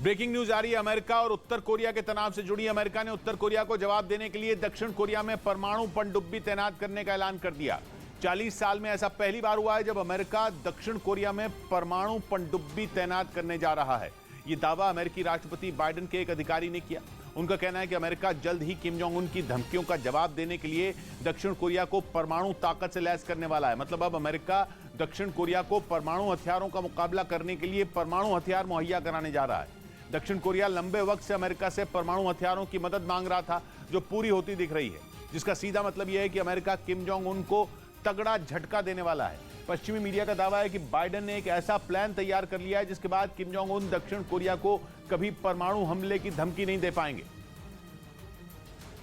Breaking news आ रही है। America और उत्तर कोरिया के तनाव से जुड़ी अमेरिका ने उत्तर कोरिया को जवाब देने के लिए दक्षिण कोरिया में परमाणु पनडुब्बी तैनात करने का ऐलान कर दिया। 40 साल में ऐसा पहली बार हुआ है जब अमेरिका दक्षिण कोरिया में परमाणु पनडुब्बी तैनात करने जा रहा है। यह दावा अमेरिकी राष्ट्रपति बाइडेन के एक अधिकारी ने किया। उनका कहना है कि अमेरिका जल्द ही किम जोंग उन की धमकियों का जवाब देने के लिए दक्षिण कोरिया को परमाणु ताकत से लैस करने वाला है। मतलब अब अमेरिका दक्षिण कोरिया को परमाणु हथियारों का मुकाबला करने के लिए परमाणु हथियार मुहैया कराने जा रहा है। दक्षिण कोरिया लंबे वक्त से अमेरिका से परमाणु हथियारों की मदद मांग रहा था, जो पूरी होती दिख रही है, जिसका सीधा मतलब यह है कि अमेरिका किम जोंग उन को तगड़ा झटका देने वाला है। पश्चिमी मीडिया का दावा है कि बाइडेन ने एक ऐसा प्लान तैयार कर लिया है जिसके बाद किम जोंग उन दक्षिण कोरिया को कभी परमाणु हमले की धमकी नहीं दे पाएंगे,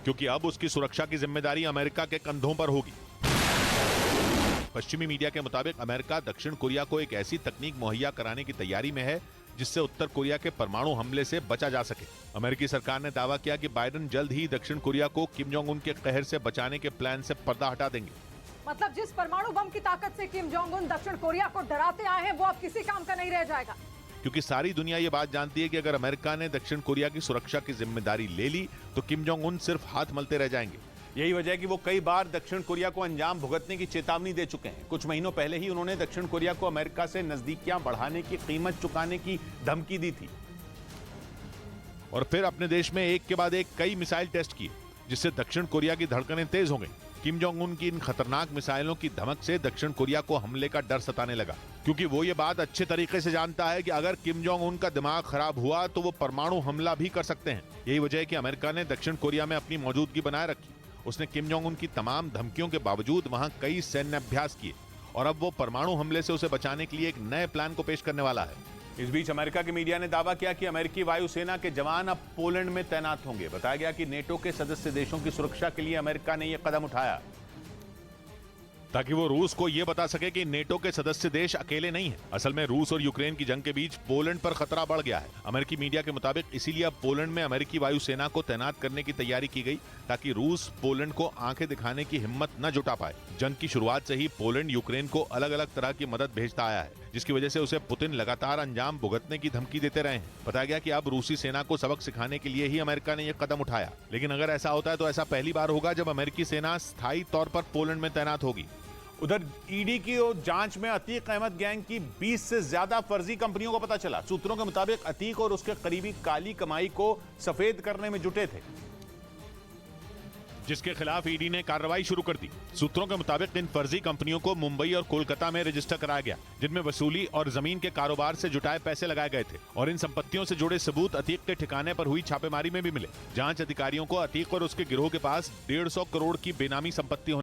क्योंकि अब उसकी सुरक्षा की जिम्मेदारी अमेरिका के कंधों पर होगी। पश्चिमी मीडिया के मुताबिक अमेरिका दक्षिण कोरिया को एक ऐसी तकनीक मुहैया कराने की तैयारी में है जिससे उत्तर कोरिया के परमाणु हमले से बचा जा सके। अमेरिकी सरकार ने दावा किया कि बाइडेन जल्द ही दक्षिण कोरिया को किम जोंग उन के कहर से बचाने के प्लान से पर्दा हटा देंगे। मतलब जिस परमाणु बम की ताकत से किम जोंग उन दक्षिण कोरिया को डराते आए हैं, वो अब किसी काम का नहीं रह जाएगा। क्योंकि सारी दुनिया ये बात जानती है कि अगर अमेरिका ने दक्षिण कोरिया की सुरक्षा की जिम्मेदारी ले ली तो किम जोंग उन सिर्फ हाथ मलते रह जाएंगे। यही वजह है कि वो कई बार दक्षिण कोरिया को अंजाम भुगतने की चेतावनी दे चुके हैं। कुछ महीनों पहले ही उन्होंने दक्षिण कोरिया को अमेरिका से नजदीकियां बढ़ाने की कीमत चुकाने की धमकी दी थी और फिर अपने देश में एक के बाद एक कई मिसाइल टेस्ट किए, जिससे दक्षिण कोरिया की धड़कनें तेज हो गई। किम जोंग उन की इन खतरनाक मिसाइलों की धमक से दक्षिण कोरिया को हमले का डर सताने लगा, क्योंकि वो ये बात अच्छे तरीके से जानता है कि अगर किम जोंग उन का दिमाग खराब हुआ तो वो परमाणु हमला भी कर सकते हैं। यही वजह है कि अमेरिका ने दक्षिण कोरिया में अपनी मौजूदगी बनाए रखी। उसने किम जोंग उन की तमाम धमकियों के बावजूद वहां कई सैन्य अभ्यास किए और अब वो परमाणु हमले से उसे बचाने के लिए एक नए प्लान को पेश करने वाला है। इस बीच अमेरिका की मीडिया ने दावा किया कि अमेरिकी वायुसेना के जवान अब पोलैंड में तैनात होंगे। बताया गया कि नेटो के सदस्य देशों की सुरक्षा के लिए अमेरिका ने यह कदम उठाया ताकि वो रूस को यह बता सके कि नेटो के सदस्य देश अकेले नहीं हैं। असल में रूस और यूक्रेन की जंग के बीच पोलैंड पर खतरा बढ़ गया है। अमेरिकी मीडिया के मुताबिक इसीलिए अब पोलैंड में अमेरिकी वायुसेना को तैनात करने की तैयारी की गई ताकि रूस पोलैंड को आंखें दिखाने की हिम्मत न जुटा पाए। जंग की शुरुआत से ही पोलैंड यूक्रेन को अलग अलग तरह की मदद भेजता आया है, जिसकी वजह से उसे पुतिन लगातार अंजाम भुगतने की धमकी देते रहे हैं। बताया गया कि अब रूसी सेना को सबक सिखाने के लिए ही अमेरिका ने यह कदम उठाया। लेकिन अगर ऐसा होता है तो ऐसा पहली बार होगा जब अमेरिकी सेना स्थायी तौर पर पोलैंड में तैनात होगी। उधर ईडी की जांच में अतीक अहमद गैंग की 20 से ज्यादा फर्जी कंपनियों को पता चला। सूत्रों के मुताबिक अतीक और उसके करीबी काली कमाई को सफेद करने में जुटे थे, जिसके खिलाफ ईडी ने कार्रवाई शुरू कर दी। सूत्रों के मुताबिक इन फर्जी कंपनियों को मुंबई और कोलकाता में रजिस्टर कराया गया, जिनमें वसूली और जमीन के कारोबार से जुटाए पैसे लगाए गए थे और इन संपत्तियों से जुड़े सबूत अतीक के ठिकाने पर हुई छापेमारी में भी मिले। जांच अधिकारियों को अतीक और उसके गिरोह के पास 150 करोड़ की बेनामी संपत्ति